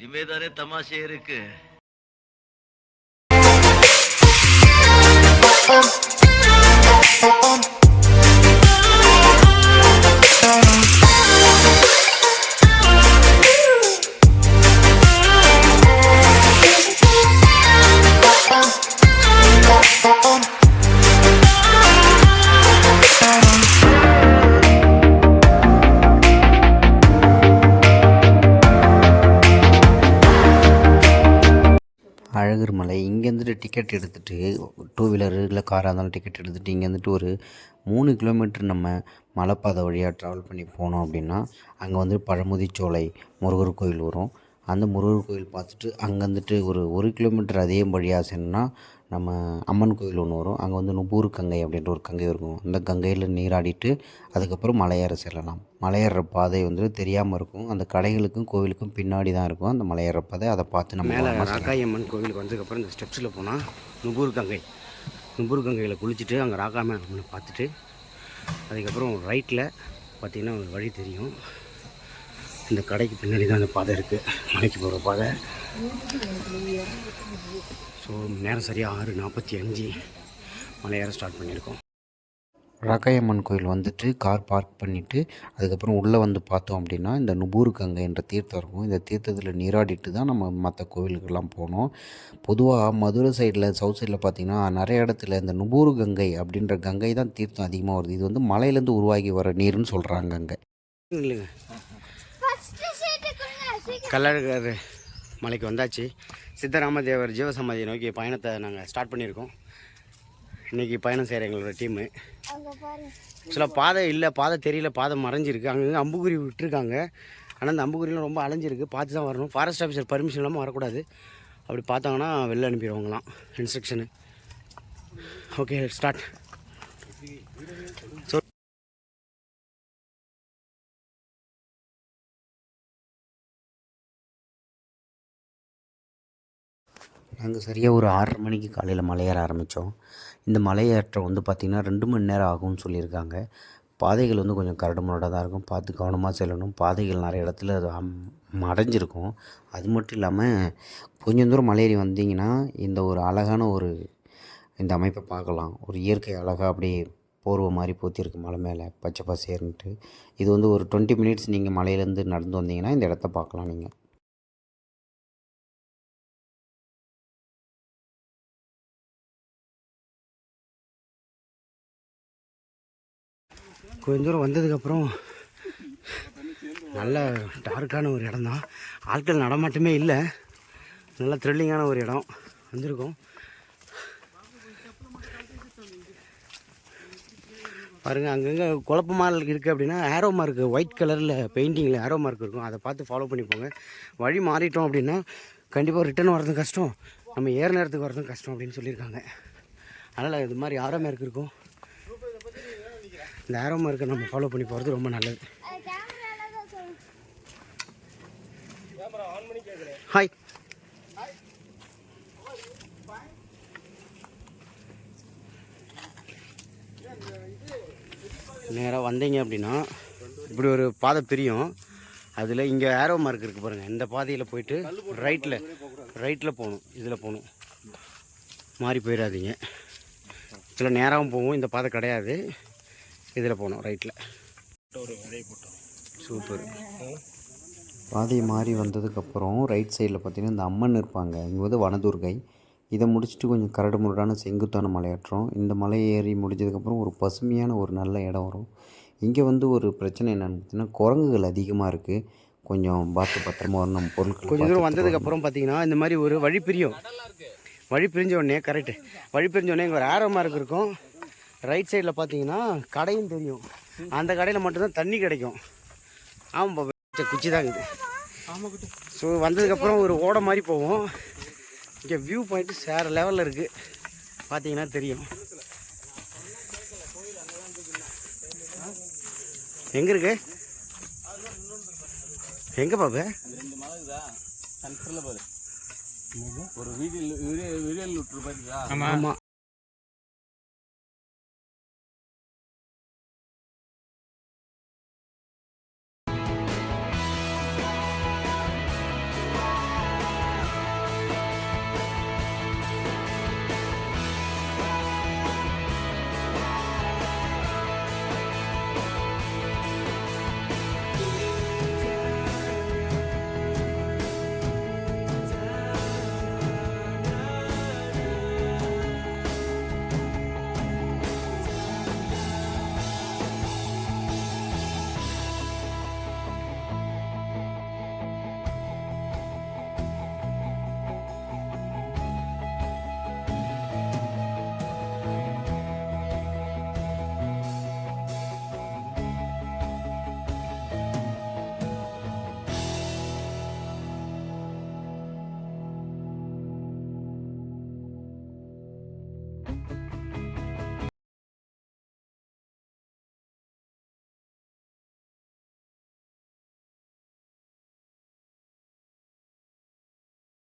இனிமேதானே தமாஷே இருக்கு. அழகர் மலை இங்கேருந்துட்டு டிக்கெட் எடுத்துகிட்டு 2 வீலரு இல்லை காராக இருந்தாலும் டிக்கெட் எடுத்துகிட்டு இங்கேருந்துட்டு ஒரு 3 கிலோமீட்டர் நம்ம மலைப்பாதை வழியாக ட்ராவல் பண்ணி போனோம் அப்படின்னா அங்கே வந்து பழமுதிர்ச்சோலை முருகர் கோயில் வரும். அந்த முருகர் கோயில் பார்த்துட்டு அங்கேருந்துட்டு ஒரு 1 கிலோமீட்டர் அதே வழியாக சென்றோம்னா நம்ம அம்மன் கோயில் ஒன்று வரும். அங்கே வந்து நுபூர் கங்கை அப்படின்ற ஒரு கங்கை இருக்கும். அந்த கங்கையில் நீராடிட்டு அதுக்கப்புறம் மலையேற செல்லலாம். மலையேற பாதை வந்து தெரியாமல் இருக்கும். அந்த கடைகளுக்கும் கோவிலுக்கும் பின்னாடி தான் இருக்கும் அந்த மலையேற பாதை. அதை பார்த்து நம்ம மேலே ராக்காயி அம்மன் கோவிலுக்கு வந்ததுக்கப்புறம் இந்த ஸ்டெப்ஸில் போனால் நுபூர் கங்கையில் குளிச்சுட்டு அங்கே ராக்காயி அம்மனை பார்த்துட்டு அதுக்கப்புறம் ரைட்டில் பார்த்திங்கன்னா ஒரு வழி தெரியும். இந்த கடைக்கு பின்னாடி தான் அந்த பாதை இருக்குது, மலைக்கு போகிற பாதை. ஸோ நேரம் சரியாக 6:45 மலையேற ஸ்டார்ட் பண்ணியிருக்கோம். ராக்காயம்மன் கோயில் வந்துட்டு கார் பார்க் பண்ணிவிட்டு அதுக்கப்புறம் உள்ளே வந்து பார்த்தோம் அப்படின்னா இந்த நுபூர் கங்கை என்ற தீர்த்தம் இருக்கும். இந்த தீர்த்தத்தில் நீராடிட்டு தான் நம்ம மற்ற கோவிலுக்கெல்லாம் போனோம். பொதுவாக மதுரை சைடில் சவுத் சைடில் பார்த்திங்கன்னா நிறைய இடத்துல இந்த நுபூர் கங்கை அப்படின்ற கங்கை தான் தீர்த்தம் அதிகமாக வருது. இது வந்து மலையிலேருந்து உருவாகி வர நீர்னு சொல்கிறாங்க. அங்கே இல்லைங்க, கள்ளழகர் மலைக்கு வந்தாச்சு. சித்தராமதேவர் ஜீவசமாதியை நோக்கி பயணத்தை நாங்கள் ஸ்டார்ட் பண்ணியிருக்கோம். இன்றைக்கி பயணம் செய்கிற எங்களோட டீமு. ஆக்சுவலாக பாதை இல்லை, பாதை தெரியல, பாதை மறைஞ்சிருக்கு. அங்கங்கே அம்புக்குறி விட்டுருக்காங்க. ஆனால் அந்த அம்புக்குறிலாம் ரொம்ப அலைஞ்சிருக்கு, பார்த்து தான் வரணும். ஃபாரஸ்ட் ஆஃபீஸர் பர்மிஷன் இல்லாமல் வரக்கூடாது. அப்படி பார்த்தாங்கன்னா வெளில அனுப்பிடுவாங்களாம், இன்ஸ்ட்ரக்ஷனு. Okay start. ஸோ நாங்கள் சரியாக ஒரு 6:30 மணிக்கு காலையில் மலையேற ஆரம்பித்தோம். இந்த மலையேற்றம் வந்து பார்த்திங்கன்னா 2 மணி நேரம் ஆகும்னு சொல்லியிருக்காங்க. பாதைகள் வந்து கொஞ்சம் கரடுமுரடாக தான் இருக்கும், பார்த்து கவனமாக செல்லணும். பாதைகள் நிறைய இடத்துல அடைஞ்சிருக்கும். அது மட்டும் இல்லாமல் கொஞ்சம் தூரம் மலையேறி வந்தீங்கன்னா இந்த ஒரு அழகான இந்த அமைப்பை பார்க்கலாம். ஒரு இயற்கை அழகாக அப்படியே போர்வை மாதிரி போத்திருக்கு மலை மேலே பச்சை பசேர்ன்ட்டு. இது வந்து ஒரு 20 மினிட்ஸ் நீங்கள் மலையிலேருந்து நடந்து வந்தீங்கன்னா இந்த இடத்த பார்க்கலாம். நீங்கள் கொஞ்சம் தூரம் வந்ததுக்கப்புறம் நல்ல டார்க்கான ஒரு இடம் தான். ஆட்கள் நடமாட்டமே இல்லை, நல்ல த்ரில்லிங்கான ஒரு இடம் வந்திருக்கோம். பாருங்கள், அங்கங்கே குழப்பமாக இருக்குது அப்படின்னா ஆரோ மார்க், ஒயிட் கலரில் பெயிண்டிங்கில் ஆரோ மார்க் இருக்கும். அதை பார்த்து ஃபாலோ பண்ணி போங்க. வழி மாறிட்டோம் அப்படின்னா கண்டிப்பாக ரிட்டர்ன் வர்றதும் கஷ்டம், நம்ம ஏற நேரத்துக்கு வர்றதும் கஷ்டம் அப்படின்னு சொல்லியிருக்காங்க. அதனால் இது மாதிரி ஆரோ மார்க் இருக்கும். இந்த ஆரோ மார்க்கை நம்ம ஃபாலோ பண்ணி போகிறது ரொம்ப நல்லது. ஹாய், நேராக வந்தீங்க அப்படின்னா இப்படி ஒரு பாதை பிரியும். அதில் இங்கே ஆரோ மார்க் இருக்குது பாருங்கள். இந்த பாதையில் போயிட்டு ரைட்டில் போகணும், இதில் போகணும், மாறி போயிடாதீங்க. சில நேராகவும் போகும், இந்த பாதை கிடையாது, இதில் போகணும் ரைட்டில். சூப்பர். பாதை மாறி வந்ததுக்கப்புறம் ரைட் சைடில் பார்த்திங்கன்னா இந்த அம்மன் இருப்பாங்க. இங்கே வந்து வனதுர்கை. இதை முடிச்சுட்டு கொஞ்சம் கரடு முரடான செங்குத்தான மலையேற்றம். இந்த மலை ஏறி முடிஞ்சதுக்கப்புறம் ஒரு பசுமையான ஒரு நல்ல இடம் வரும். இங்கே வந்து ஒரு பிரச்சனை என்னென்னு பார்த்தீங்கன்னா குரங்குகள் அதிகமாக இருக்குது. கொஞ்சம் பத்திரமா வரணும். நம்ம பொருட்கள் கொஞ்சம் தூரம் வந்ததுக்கப்புறம் பார்த்திங்கன்னா இந்த மாதிரி ஒரு வழி பிரியும். வழி பிரிஞ்ச உடனே கரெக்டு, வழி பிரிஞ்ச உடனே இங்கே ஒரு ஆரோ மார்க் இருக்கும். ரைட் சைடில் பார்த்தீங்கன்னா கடையும் தெரியும். அந்த கடையில் மட்டும்தான் தண்ணி கிடைக்கும். ஆமாம், குச்சி தான் இருக்குது. ஸோ வந்ததுக்கப்புறம் ஒரு ஓடை மாதிரி போவோம். இங்கே வியூ பாயிண்ட்டு வேறு லெவலில் இருக்குது, பார்த்தீங்கன்னா தெரியும். எங்கே இருக்கு? எங்கே பாப்பா? ஒரு வீடியோ விட்டுரு. ஆமாம்,